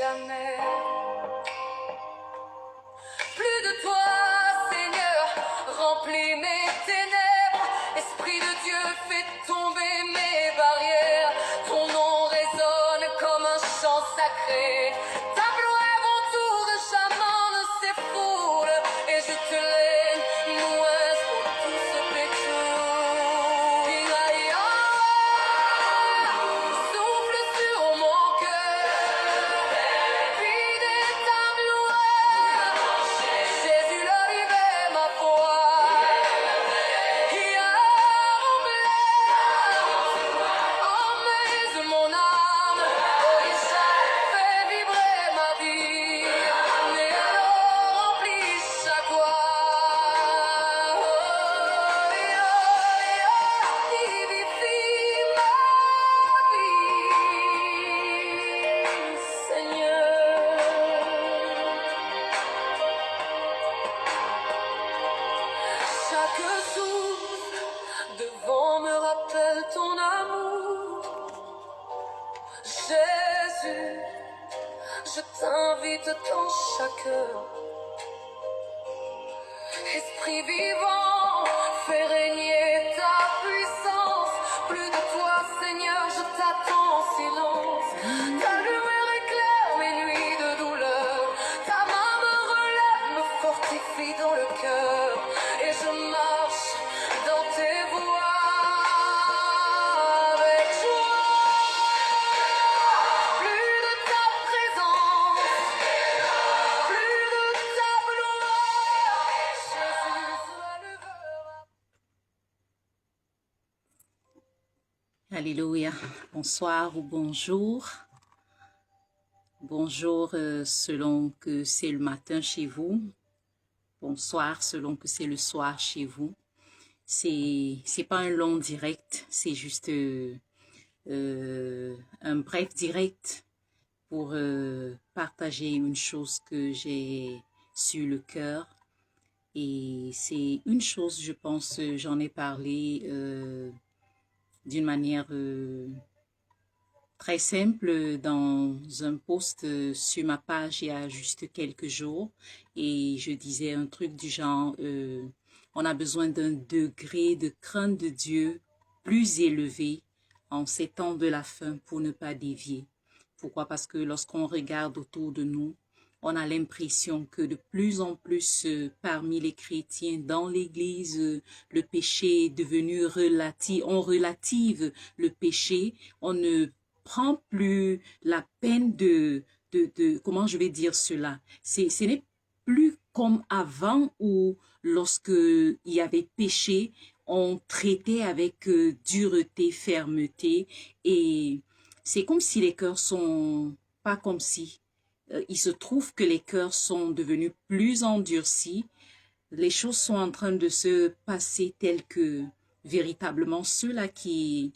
jamais. Plus de toi, Seigneur, remplis mes ténèbres. Esprit de Dieu, fais tomber mes barrières. Ton nom résonne comme un chant sacré. Ta gloire autour de Chaman s'effoule. Et je te lève, louange pour tout ce péché. Souffle sur mon cœur, vide ta gloire. Jésus, l'olive est ma foi. Emmène mon âme, oh Isaac, fais vibrer ma vie. Et alors remplis chaque voie. Vivifie ma vie, Seigneur. Chaque souffle devant me rappelle ton amour. Jésus, je t'invite dans chaque heure. Esprit vivant, fais régner ta puissance. Plus de toi, Seigneur, je t'attends en silence. Ta lumière éclaire mes nuits de douleur. Ta main me relève, me fortifie dans le cœur. Et je marche dans tes voies avec joie. Plus de ta présence, plus de ta gloire. Jésus soit le Alléluia. Bonsoir ou bonjour. Bonjour selon que c'est le matin chez vous. Bonsoir selon que c'est le soir chez vous. C'est pas un long direct, c'est juste un bref direct pour partager une chose que j'ai sur le cœur. Et c'est une chose, je pense, j'en ai parlé d'une manière très simple dans un post sur ma page il y a juste quelques jours. Et je disais un truc du genre, on a besoin d'un degré de crainte de Dieu plus élevé en ces temps de la fin pour ne pas dévier. Pourquoi? Parce que lorsqu'on regarde autour de nous, on a l'impression que de plus en plus parmi les chrétiens dans l'église, le péché est devenu relatif, on relative le péché, on ne prend plus la peine de comment je vais dire cela, ce n'est plus comme avant où lorsque il y avait péché, on traitait avec dureté, fermeté, et c'est comme si les cœurs sont pas comme si. Il se trouve que les cœurs sont devenus plus endurcis. Les choses sont en train de se passer telles que véritablement ceux-là qui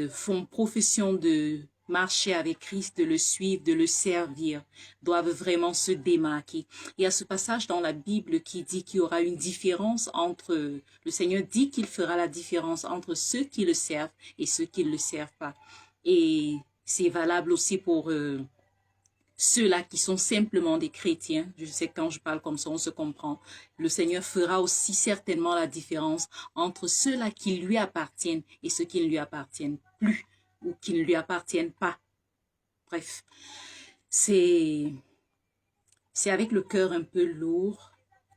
font profession de marcher avec Christ, de le suivre, de le servir, doivent vraiment se démarquer. Il y a ce passage dans la Bible qui dit qu'il y aura une différence entre, le Seigneur dit qu'il fera la différence entre ceux qui le servent et ceux qui ne le servent pas. Et c'est valable aussi pour ceux-là qui sont simplement des chrétiens. Je sais que quand je parle comme ça, on se comprend. Le Seigneur fera aussi certainement la différence entre ceux-là qui lui appartiennent et ceux qui ne lui appartiennent plus ou qui ne lui appartiennent pas. Bref, c'est avec le cœur un peu lourd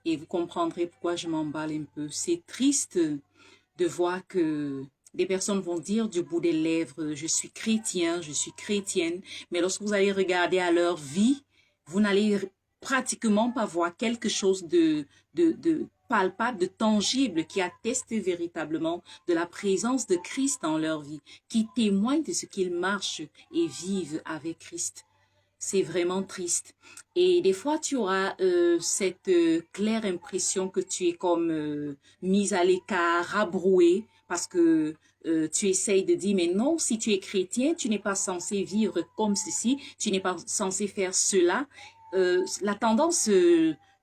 et vous comprendrez pourquoi je m'emballe un peu. C'est triste de voir que des personnes vont dire du bout des lèvres, je suis chrétien, je suis chrétienne, mais lorsque vous allez regarder à leur vie, vous n'allez pratiquement pas voir quelque chose de palpable, de tangible, qui atteste véritablement de la présence de Christ dans leur vie, qui témoigne de ce qu'ils marchent et vivent avec Christ. C'est vraiment triste. Et des fois, tu auras cette claire impression que tu es comme mise à l'écart, rabrouée, parce que tu essayes de dire, mais non, si tu es chrétien, tu n'es pas censé vivre comme ceci, tu n'es pas censé faire cela. La tendance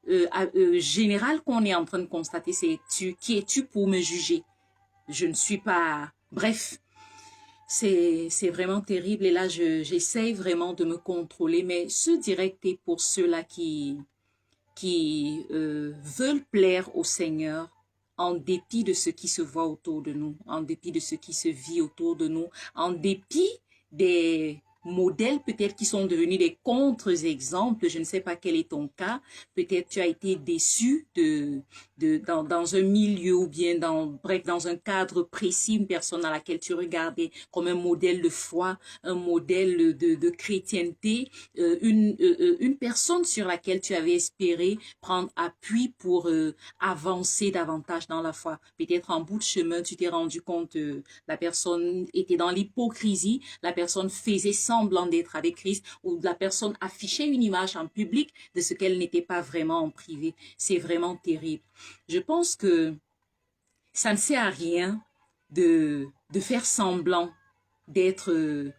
générale qu'on est en train de constater, c'est qui es-tu pour me juger? Je ne suis pas... Bref, C'est vraiment terrible. Et là, j'essaye vraiment de me contrôler. Mais ce direct est pour ceux-là qui veulent plaire au Seigneur en dépit de ce qui se voit autour de nous, en dépit de ce qui se vit autour de nous, en dépit des modèles peut-être qui sont devenus des contre-exemples. Je ne sais pas quel est ton cas. Peut-être tu as été déçu dans un milieu ou bien bref, dans un cadre précis, une personne à laquelle tu regardais comme un modèle de foi, un modèle de chrétienté, une personne sur laquelle tu avais espéré prendre appui pour avancer davantage dans la foi. Peut-être en bout de chemin, tu t'es rendu compte la personne était dans l'hypocrisie, la personne faisait semblant d'être avec Christ ou la personne affichait une image en public de ce qu'elle n'était pas vraiment en privé. C'est vraiment terrible. Je pense que ça ne sert à rien de faire semblant d'être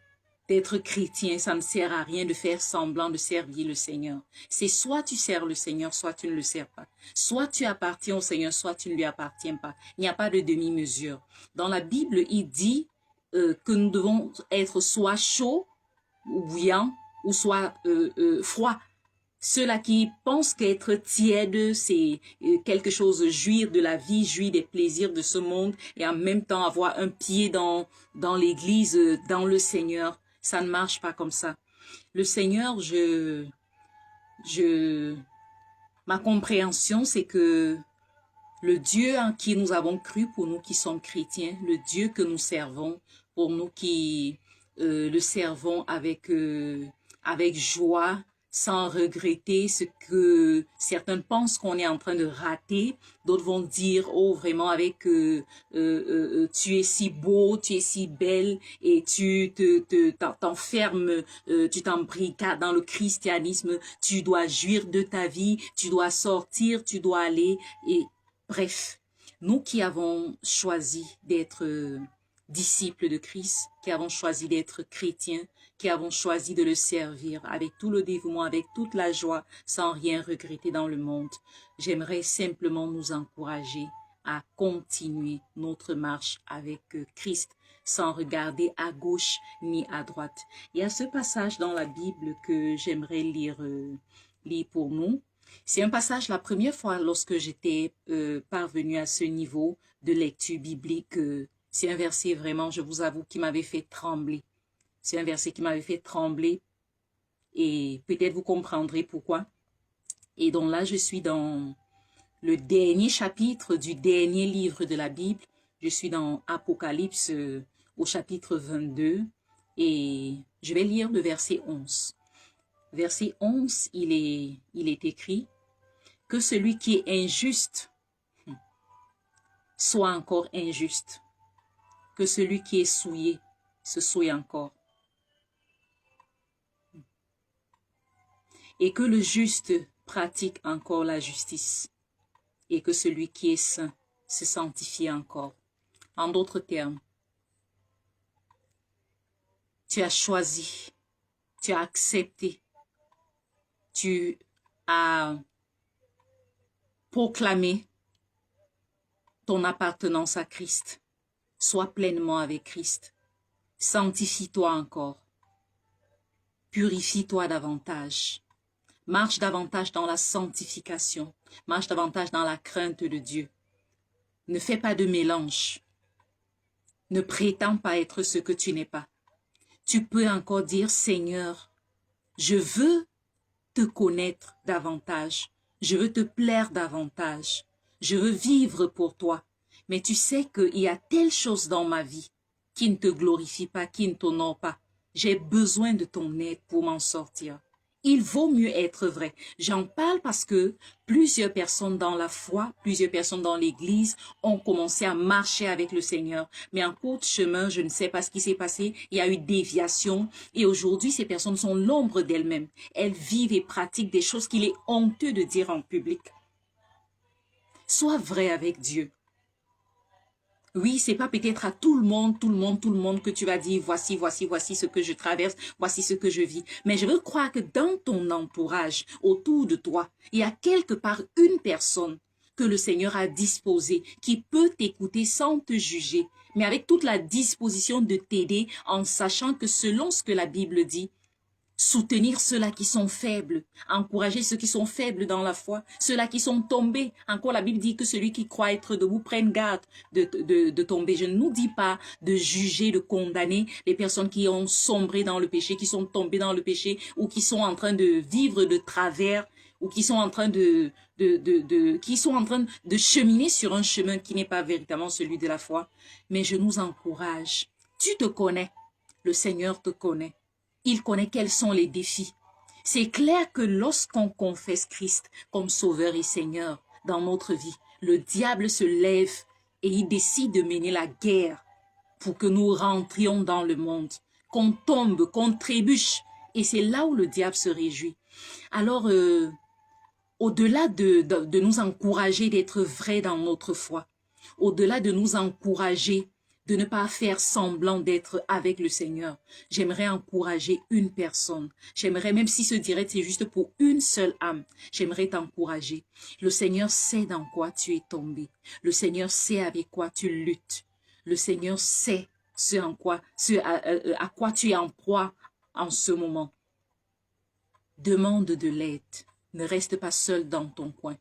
chrétien, ça ne sert à rien de faire semblant de servir le Seigneur. C'est soit tu sers le Seigneur, soit tu ne le sers pas. Soit tu appartiens au Seigneur, soit tu ne lui appartiens pas. Il n'y a pas de demi-mesure. Dans la Bible, il dit que nous devons être soit chauds ou bouillants, ou soit froids. Ceux-là qui pensent qu'être tiède, c'est quelque chose, jouir de la vie, jouir des plaisirs de ce monde et en même temps avoir un pied dans l'église, dans le Seigneur, ça ne marche pas comme ça. Le Seigneur, ma compréhension, c'est que le Dieu en qui nous avons cru, pour nous qui sommes chrétiens, le Dieu que nous servons, pour nous qui le servons avec joie, sans regretter ce que certains pensent qu'on est en train de rater. D'autres vont dire, oh vraiment avec tu es si beau, tu es si belle et tu t'enfermes, tu t'embricades dans le christianisme, tu dois jouir de ta vie, tu dois sortir, tu dois aller. Et bref, nous qui avons choisi d'être disciples de Christ, qui avons choisi d'être chrétiens, qui avons choisi de le servir avec tout le dévouement, avec toute la joie, sans rien regretter dans le monde. J'aimerais simplement nous encourager à continuer notre marche avec Christ, sans regarder à gauche ni à droite. Il y a ce passage dans la Bible que j'aimerais lire pour nous. C'est un passage, la première fois lorsque j'étais parvenue à ce niveau de lecture biblique, c'est un verset vraiment, je vous avoue, qui m'avait fait trembler. C'est un verset qui m'avait fait trembler et peut-être vous comprendrez pourquoi. Et donc là, je suis dans le dernier chapitre du dernier livre de la Bible. Je suis dans Apocalypse au chapitre 22 et je vais lire le verset 11. Verset 11, il est écrit que celui qui est injuste soit encore injuste, que celui qui est souillé se souille encore, et que le juste pratique encore la justice, et que celui qui est saint se sanctifie encore. En d'autres termes, tu as choisi, tu as accepté, tu as proclamé ton appartenance à Christ. Sois pleinement avec Christ. Sanctifie-toi encore. Purifie-toi davantage. Marche davantage dans la sanctification. Marche davantage dans la crainte de Dieu. Ne fais pas de mélange. Ne prétends pas être ce que tu n'es pas. Tu peux encore dire, Seigneur, je veux te connaître davantage. Je veux te plaire davantage. Je veux vivre pour toi. Mais tu sais qu'il y a telle chose dans ma vie qui ne te glorifie pas, qui ne t'honore pas. J'ai besoin de ton aide pour m'en sortir. Il vaut mieux être vrai. J'en parle parce que plusieurs personnes dans la foi, plusieurs personnes dans l'église ont commencé à marcher avec le Seigneur. Mais en cours de chemin, je ne sais pas ce qui s'est passé. Il y a eu déviation. Et aujourd'hui, ces personnes sont l'ombre d'elles-mêmes. Elles vivent et pratiquent des choses qu'il est honteux de dire en public. Sois vrai avec Dieu. Oui, c'est pas peut-être à tout le monde que tu vas dire, voici ce que je traverse, voici ce que je vis. Mais je veux croire que dans ton entourage, autour de toi, il y a quelque part une personne que le Seigneur a disposé, qui peut t'écouter sans te juger, mais avec toute la disposition de t'aider en sachant que selon ce que la Bible dit, soutenir ceux-là qui sont faibles, encourager ceux qui sont faibles dans la foi, ceux-là qui sont tombés. Encore la Bible dit que celui qui croit être debout prenne garde de tomber. Je ne nous dis pas de juger, de condamner les personnes qui ont sombré dans le péché, qui sont tombées dans le péché ou qui sont en train de vivre de travers ou qui sont en train qui sont en train de cheminer sur un chemin qui n'est pas véritablement celui de la foi. Mais je nous encourage. Tu te connais. Le Seigneur te connaît. Il connaît quels sont les défis. C'est clair que lorsqu'on confesse Christ comme Sauveur et Seigneur dans notre vie, le diable se lève et il décide de mener la guerre pour que nous rentrions dans le monde, qu'on tombe, qu'on trébuche. Et c'est là où le diable se réjouit. Alors, au-delà de nous encourager d'être vrais dans notre foi, au-delà de nous encourager de ne pas faire semblant d'être avec le Seigneur, j'aimerais encourager une personne. J'aimerais, même si ce direct c'est juste pour une seule âme, j'aimerais t'encourager. Le Seigneur sait dans quoi tu es tombé. Le Seigneur sait avec quoi tu luttes. Le Seigneur sait à quoi tu es en proie en ce moment. Demande de l'aide. Ne reste pas seul dans ton coin.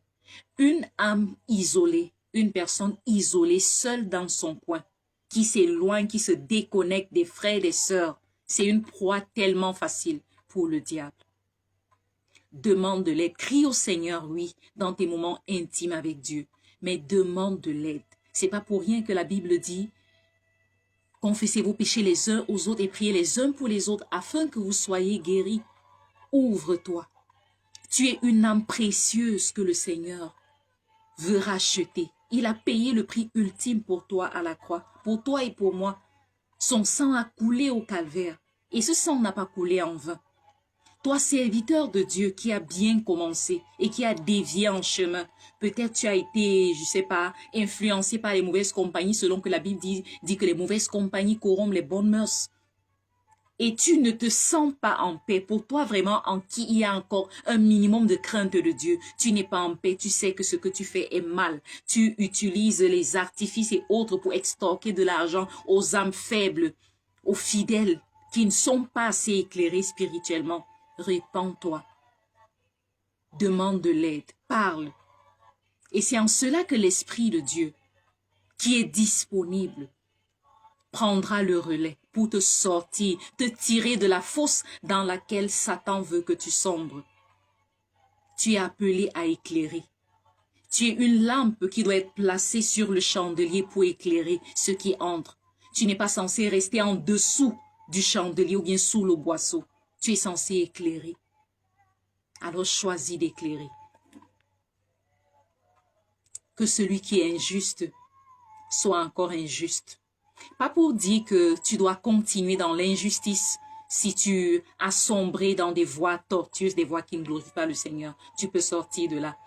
Une âme isolée, une personne isolée, seule dans son coin, qui s'éloigne, qui se déconnecte des frères et des sœurs, c'est une proie tellement facile pour le diable. Demande de l'aide. Crie au Seigneur, oui, dans tes moments intimes avec Dieu, mais demande de l'aide. C'est pas pour rien que la Bible dit « Confessez vos péchés les uns aux autres et priez les uns pour les autres afin que vous soyez guéris. » Ouvre-toi. Tu es une âme précieuse que le Seigneur veut racheter. Il a payé le prix ultime pour toi à la croix, pour toi et pour moi. Son sang a coulé au calvaire et ce sang n'a pas coulé en vain. Toi, serviteur de Dieu qui a bien commencé et qui a dévié en chemin, peut-être tu as été, je sais pas, influencé par les mauvaises compagnies selon que la Bible dit que les mauvaises compagnies corrompent les bonnes mœurs. Et tu ne te sens pas en paix. Pour toi, vraiment, en qui il y a encore un minimum de crainte de Dieu, tu n'es pas en paix. Tu sais que ce que tu fais est mal. Tu utilises les artifices et autres pour extorquer de l'argent aux âmes faibles, aux fidèles qui ne sont pas assez éclairés spirituellement. Répands-toi. Demande de l'aide. Parle. Et c'est en cela que l'Esprit de Dieu, qui est disponible, prendra le relais pour te sortir, te tirer de la fosse dans laquelle Satan veut que tu sombres. Tu es appelé à éclairer. Tu es une lampe qui doit être placée sur le chandelier pour éclairer ceux qui entrent. Tu n'es pas censé rester en dessous du chandelier ou bien sous le boisseau. Tu es censé éclairer. Alors choisis d'éclairer. Que celui qui est injuste soit encore injuste. Pas pour dire que tu dois continuer dans l'injustice si tu as sombré dans des voies tortueuses, des voies qui ne glorifient pas le Seigneur. Tu peux sortir de là.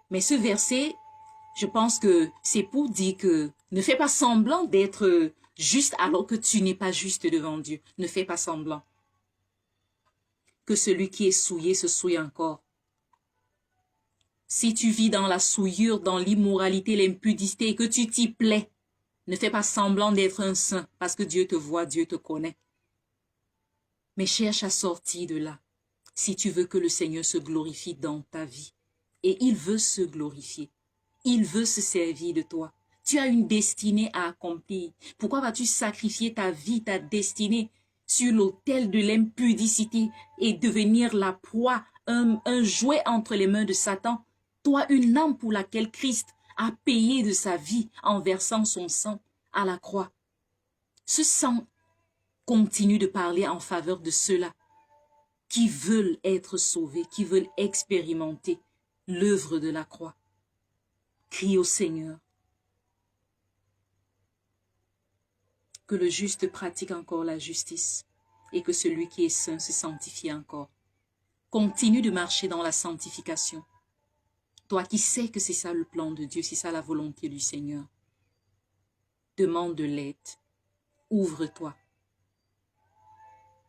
Mais ce verset, je pense que c'est pour dire que ne fais pas semblant d'être juste alors que tu n'es pas juste devant Dieu. Ne fais pas semblant. Que celui qui est souillé se souille encore. Si tu vis dans la souillure, dans l'immoralité, l'impudicité et que tu t'y plais, ne fais pas semblant d'être un saint parce que Dieu te voit, Dieu te connaît. Mais cherche à sortir de là si tu veux que le Seigneur se glorifie dans ta vie. Et il veut se glorifier. Il veut se servir de toi. Tu as une destinée à accomplir. Pourquoi vas-tu sacrifier ta vie, ta destinée sur l'autel de l'impudicité et devenir la proie, un jouet entre les mains de Satan? Toi, une âme pour laquelle Christ a payé de sa vie en versant son sang à la croix. Ce sang continue de parler en faveur de ceux-là qui veulent être sauvés, qui veulent expérimenter l'œuvre de la croix. Crie au Seigneur. Que le juste pratique encore la justice et que celui qui est saint se sanctifie encore. Continue de marcher dans la sanctification. Toi qui sais que c'est ça le plan de Dieu, c'est ça la volonté du Seigneur. Demande de l'aide. Ouvre-toi.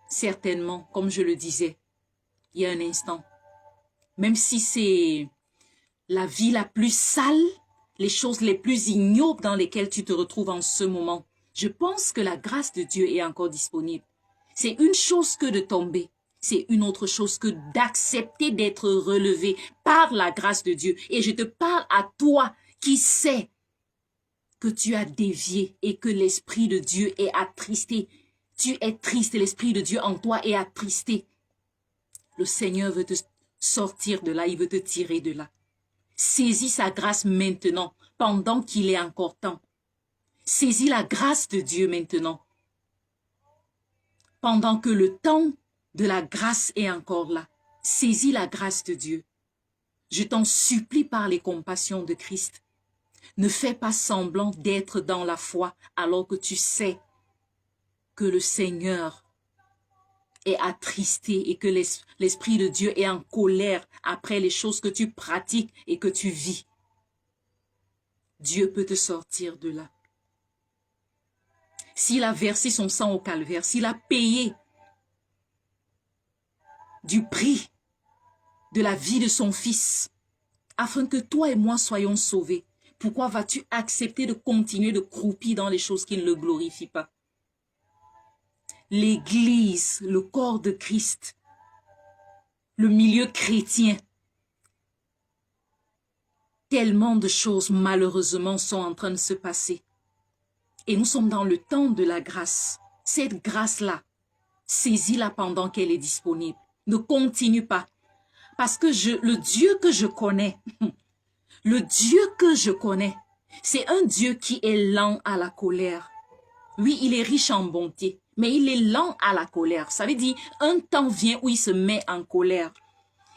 Certainement, comme je le disais il y a un instant, même si c'est la vie la plus sale, les choses les plus ignobles dans lesquelles tu te retrouves en ce moment, je pense que la grâce de Dieu est encore disponible. C'est une chose que de tomber. C'est une autre chose que d'accepter d'être relevé par la grâce de Dieu. Et je te parle à toi qui sais que tu as dévié et que l'Esprit de Dieu est attristé. Tu es triste et l'Esprit de Dieu en toi est attristé. Le Seigneur veut te sortir de là, il veut te tirer de là. Saisis sa grâce maintenant, pendant qu'il est encore temps. Saisis la grâce de Dieu maintenant, pendant que le temps de la grâce est encore là. Saisis la grâce de Dieu. Je t'en supplie par les compassions de Christ. Ne fais pas semblant d'être dans la foi alors que tu sais que le Seigneur est attristé et que l'Esprit de Dieu est en colère après les choses que tu pratiques et que tu vis. Dieu peut te sortir de là. S'il a versé son sang au calvaire, s'il a payé du prix de la vie de son Fils, afin que toi et moi soyons sauvés, pourquoi vas-tu accepter de continuer de croupir dans les choses qui ne le glorifient pas? L'Église, le corps de Christ, le milieu chrétien, tellement de choses malheureusement sont en train de se passer. Et nous sommes dans le temps de la grâce. Cette grâce-là, saisis-la pendant qu'elle est disponible. Ne continue pas. Parce que le Dieu que je connais, c'est un Dieu qui est lent à la colère. Oui, il est riche en bonté, mais il est lent à la colère. Ça veut dire, un temps vient où il se met en colère.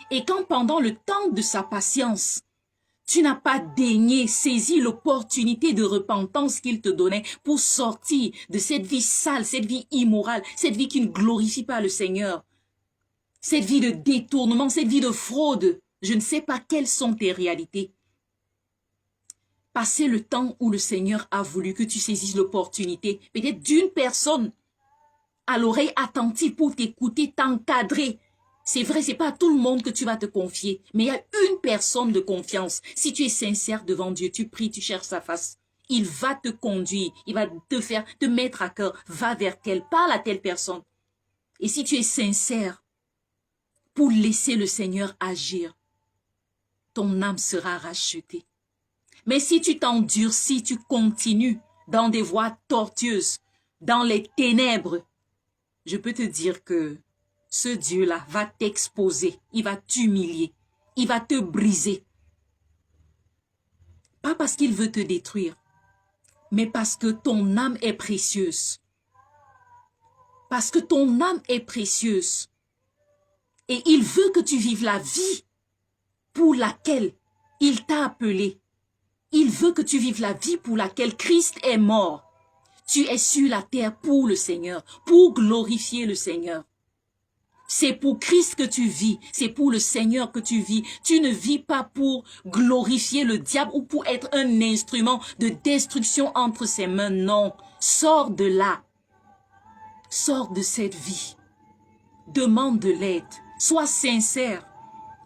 Et quand pendant le temps de sa patience, tu n'as pas daigné saisir l'opportunité de repentance qu'il te donnait pour sortir de cette vie sale, cette vie immorale, cette vie qui ne glorifie pas le Seigneur, cette vie de détournement, cette vie de fraude. Je ne sais pas quelles sont tes réalités. Passez le temps où le Seigneur a voulu que tu saisisses l'opportunité, peut-être d'une personne à l'oreille attentive pour t'écouter, t'encadrer. C'est vrai, c'est pas à tout le monde que tu vas te confier, mais il y a une personne de confiance. Si tu es sincère devant Dieu, tu pries, tu cherches sa face. Il va te conduire, il va te mettre à cœur. Va vers telle, parle à telle personne. Et si tu es sincère pour laisser le Seigneur agir, ton âme sera rachetée. Mais si tu t'endurcis, tu continues dans des voies tortueuses, dans les ténèbres, je peux te dire que ce Dieu-là va t'exposer, il va t'humilier, il va te briser. Pas parce qu'il veut te détruire, mais parce que ton âme est précieuse. Parce que ton âme est précieuse. Et il veut que tu vives la vie pour laquelle il t'a appelé. Il veut que tu vives la vie pour laquelle Christ est mort. Tu es sur la terre pour le Seigneur, pour glorifier le Seigneur. C'est pour Christ que tu vis, c'est pour le Seigneur que tu vis. Tu ne vis pas pour glorifier le diable ou pour être un instrument de destruction entre ses mains. Non, sors de là. Sors de cette vie. Demande de l'aide. Sois sincère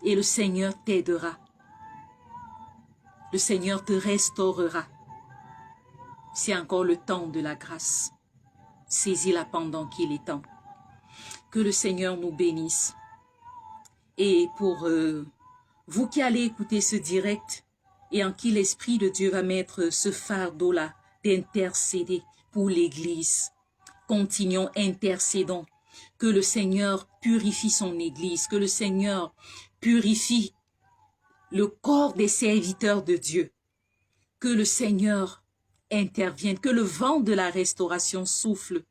et le Seigneur t'aidera. Le Seigneur te restaurera. C'est encore le temps de la grâce. Saisis-la pendant qu'il est temps. Que le Seigneur nous bénisse. Et pour vous qui allez écouter ce direct et en qui l'Esprit de Dieu va mettre ce fardeau-là d'intercéder pour l'Église, continuons, intercédons. Que le Seigneur purifie son Église, que le Seigneur purifie le corps des serviteurs de Dieu, que le Seigneur intervienne, que le vent de la restauration souffle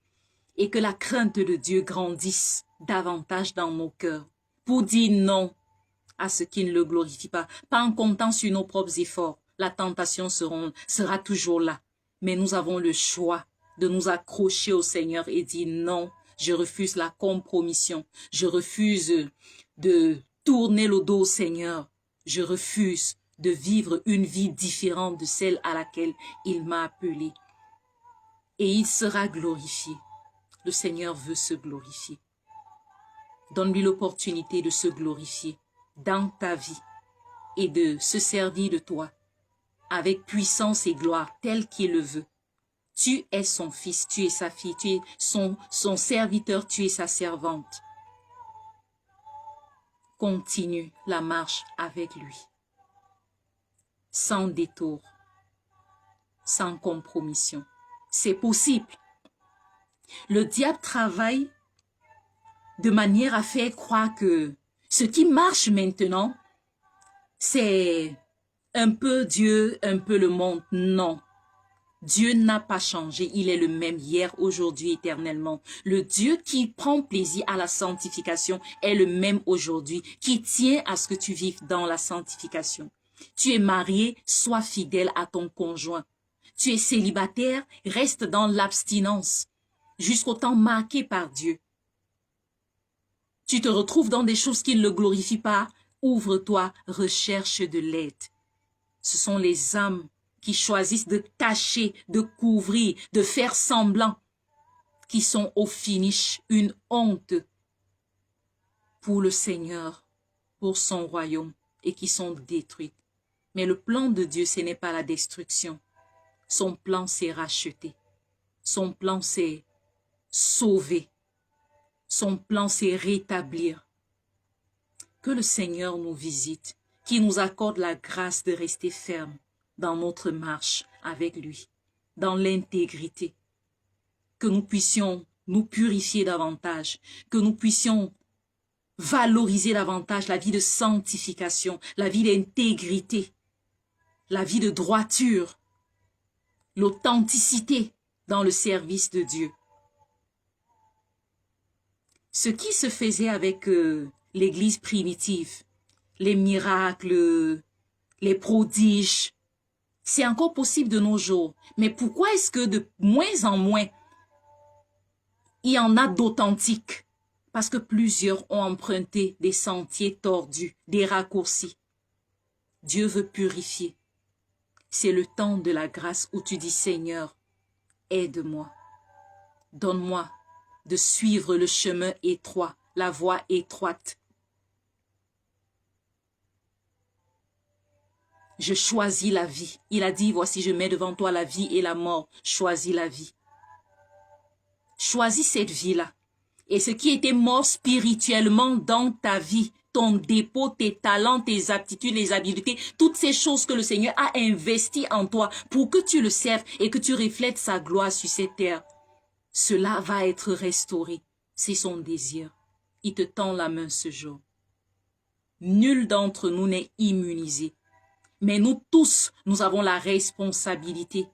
et que la crainte de Dieu grandisse davantage dans nos cœurs pour dire non à ce qui ne le glorifie pas. Pas en comptant sur nos propres efforts, la tentation sera toujours là, mais nous avons le choix de nous accrocher au Seigneur et dire non, je refuse la compromission, je refuse de tourner le dos au Seigneur, je refuse de vivre une vie différente de celle à laquelle il m'a appelé. Et il sera glorifié. Le Seigneur veut se glorifier. Donne-lui l'opportunité de se glorifier dans ta vie et de se servir de toi avec puissance et gloire, tel qu'il le veut. Tu es son fils, tu es sa fille, tu es son serviteur, tu es sa servante. Continue la marche avec lui, sans détour, sans compromission. C'est possible. Le diable travaille de manière à faire croire que ce qui marche maintenant, c'est un peu Dieu, un peu le monde. Non. Dieu n'a pas changé. Il est le même hier, aujourd'hui, éternellement. Le Dieu qui prend plaisir à la sanctification est le même aujourd'hui, qui tient à ce que tu vives dans la sanctification. Tu es marié, sois fidèle à ton conjoint. Tu es célibataire, reste dans l'abstinence, jusqu'au temps marqué par Dieu. Tu te retrouves dans des choses qui ne le glorifient pas, ouvre-toi, recherche de l'aide. Ce sont les âmes qui choisissent de cacher, de couvrir, de faire semblant, qui sont au finish une honte pour le Seigneur, pour son royaume, et qui sont détruites. Mais le plan de Dieu, ce n'est pas la destruction. Son plan, c'est racheter. Son plan, c'est sauver. Son plan, c'est rétablir. Que le Seigneur nous visite, qu'il nous accorde la grâce de rester ferme dans notre marche avec lui, dans l'intégrité. Que nous puissions nous purifier davantage, que nous puissions valoriser davantage la vie de sanctification, la vie d'intégrité, la vie de droiture, l'authenticité dans le service de Dieu. Ce qui se faisait avec l'Église primitive, les miracles, les prodiges, c'est encore possible de nos jours. Mais pourquoi est-ce que de moins en moins, il y en a d'authentiques? Parce que plusieurs ont emprunté des sentiers tordus, des raccourcis. Dieu veut purifier. C'est le temps de la grâce où tu dis, Seigneur, aide-moi. Donne-moi de suivre le chemin étroit, la voie étroite. Je choisis la vie. Il a dit, voici, je mets devant toi la vie et la mort. Choisis la vie. Choisis cette vie-là. Et ce qui était mort spirituellement dans ta vie, ton dépôt, tes talents, tes aptitudes, les habiletés, toutes ces choses que le Seigneur a investies en toi pour que tu le serves et que tu reflètes sa gloire sur cette terre. Cela va être restauré. C'est son désir. Il te tend la main ce jour. Nul d'entre nous n'est immunisé. Mais nous tous, nous avons la responsabilité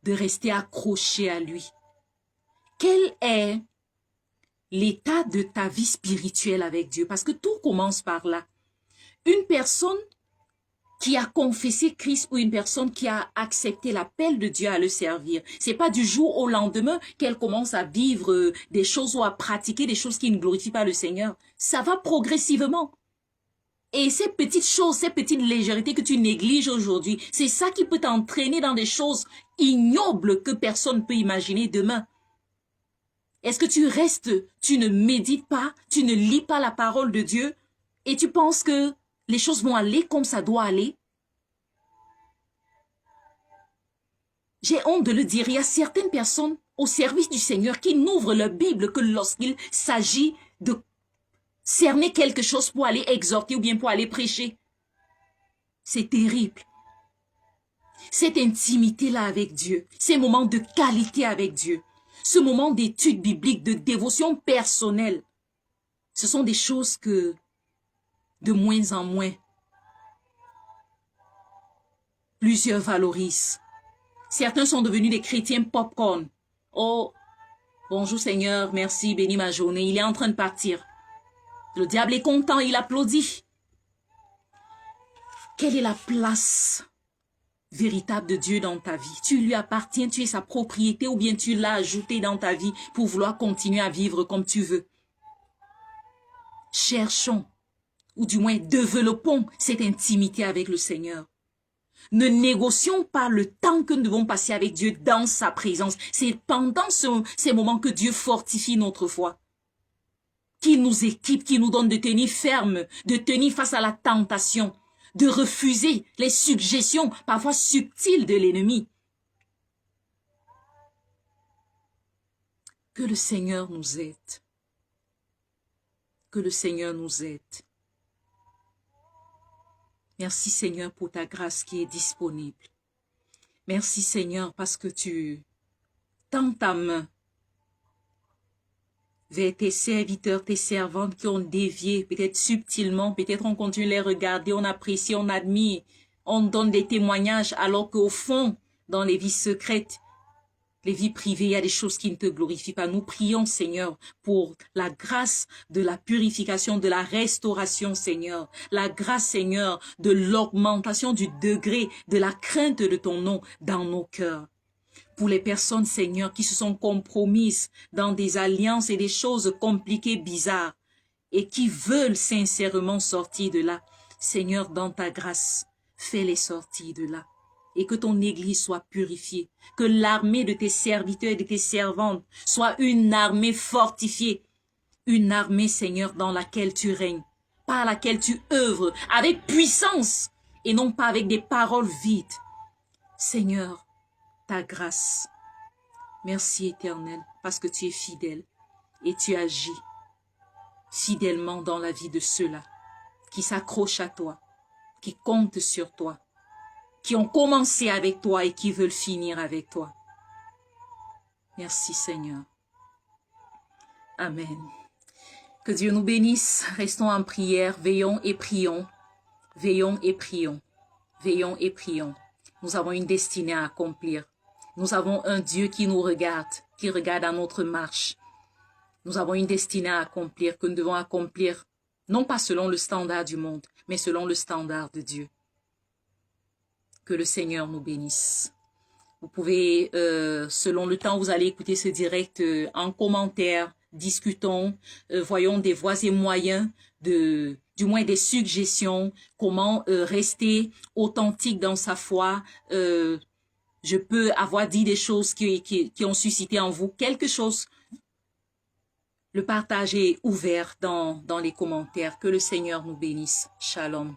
de rester accrochés à lui. Quel est l'état de ta vie spirituelle avec Dieu? Parce que tout commence par là. Une personne qui a confessé Christ ou une personne qui a accepté l'appel de Dieu à le servir, c'est pas du jour au lendemain qu'elle commence à vivre des choses ou à pratiquer des choses qui ne glorifient pas le Seigneur. Ça va progressivement. Et ces petites choses, ces petites légèretés que tu négliges aujourd'hui, c'est ça qui peut t'entraîner dans des choses ignobles que personne ne peut imaginer demain. Est-ce que tu restes, tu ne médites pas, tu ne lis pas la parole de Dieu et tu penses que les choses vont aller comme ça doit aller? J'ai honte de le dire, il y a certaines personnes au service du Seigneur qui n'ouvrent leur Bible que lorsqu'il s'agit de cerner quelque chose pour aller exhorter ou bien pour aller prêcher. C'est terrible. Cette intimité-là avec Dieu, ces moments de qualité avec Dieu, ce moment d'étude biblique, de dévotion personnelle, ce sont des choses que, de moins en moins, plusieurs valorisent. Certains sont devenus des chrétiens popcorn. Oh, bonjour Seigneur, merci, bénis ma journée, il est en train de partir. Le diable est content, il applaudit. Quelle est la place véritable de Dieu dans ta vie? Tu lui appartiens, tu es sa propriété ou bien tu l'as ajouté dans ta vie pour vouloir continuer à vivre comme tu veux? Cherchons, ou du moins développons cette intimité avec le Seigneur. Ne négocions pas le temps que nous devons passer avec Dieu dans sa présence. C'est pendant ces moments que Dieu fortifie notre foi, qui nous équipe, qui nous donne de tenir ferme, de tenir face à la tentation, de refuser les suggestions parfois subtiles de l'ennemi. Que le Seigneur nous aide. Que le Seigneur nous aide. Merci Seigneur pour ta grâce qui est disponible. Merci Seigneur parce que tu tends ta main vers tes serviteurs, tes servantes qui ont dévié, peut-être subtilement, peut-être on continue de les regarder, on apprécie, on admire, on donne des témoignages alors qu'au fond, dans les vies secrètes, les vies privées, il y a des choses qui ne te glorifient pas. Nous prions, Seigneur, pour la grâce de la purification, de la restauration, Seigneur. La grâce, Seigneur, de l'augmentation du degré de la crainte de ton nom dans nos cœurs. Pour les personnes, Seigneur, qui se sont compromises dans des alliances et des choses compliquées, bizarres, et qui veulent sincèrement sortir de là. Seigneur, dans ta grâce, fais-les sortir de là. Et que ton Église soit purifiée, que l'armée de tes serviteurs et de tes servantes soit une armée fortifiée, une armée, Seigneur, dans laquelle tu règnes, par laquelle tu œuvres, avec puissance, et non pas avec des paroles vides. Seigneur, ta grâce, merci Éternel, parce que tu es fidèle, et tu agis fidèlement dans la vie de ceux-là, qui s'accrochent à toi, qui comptent sur toi, qui ont commencé avec toi et qui veulent finir avec toi. Merci Seigneur. Amen. Que Dieu nous bénisse. Restons en prière. Veillons et prions. Veillons et prions. Veillons et prions. Nous avons une destinée à accomplir. Nous avons un Dieu qui nous regarde, qui regarde à notre marche. Nous avons une destinée à accomplir, que nous devons accomplir, non pas selon le standard du monde, mais selon le standard de Dieu. Que le Seigneur nous bénisse. Vous pouvez, selon le temps où vous allez écouter ce direct, en commentaire, discutons, voyons des voies et moyens, du moins des suggestions, comment rester authentique dans sa foi. Je peux avoir dit des choses qui ont suscité en vous quelque chose. Le partage est ouvert dans les commentaires. Que le Seigneur nous bénisse. Shalom.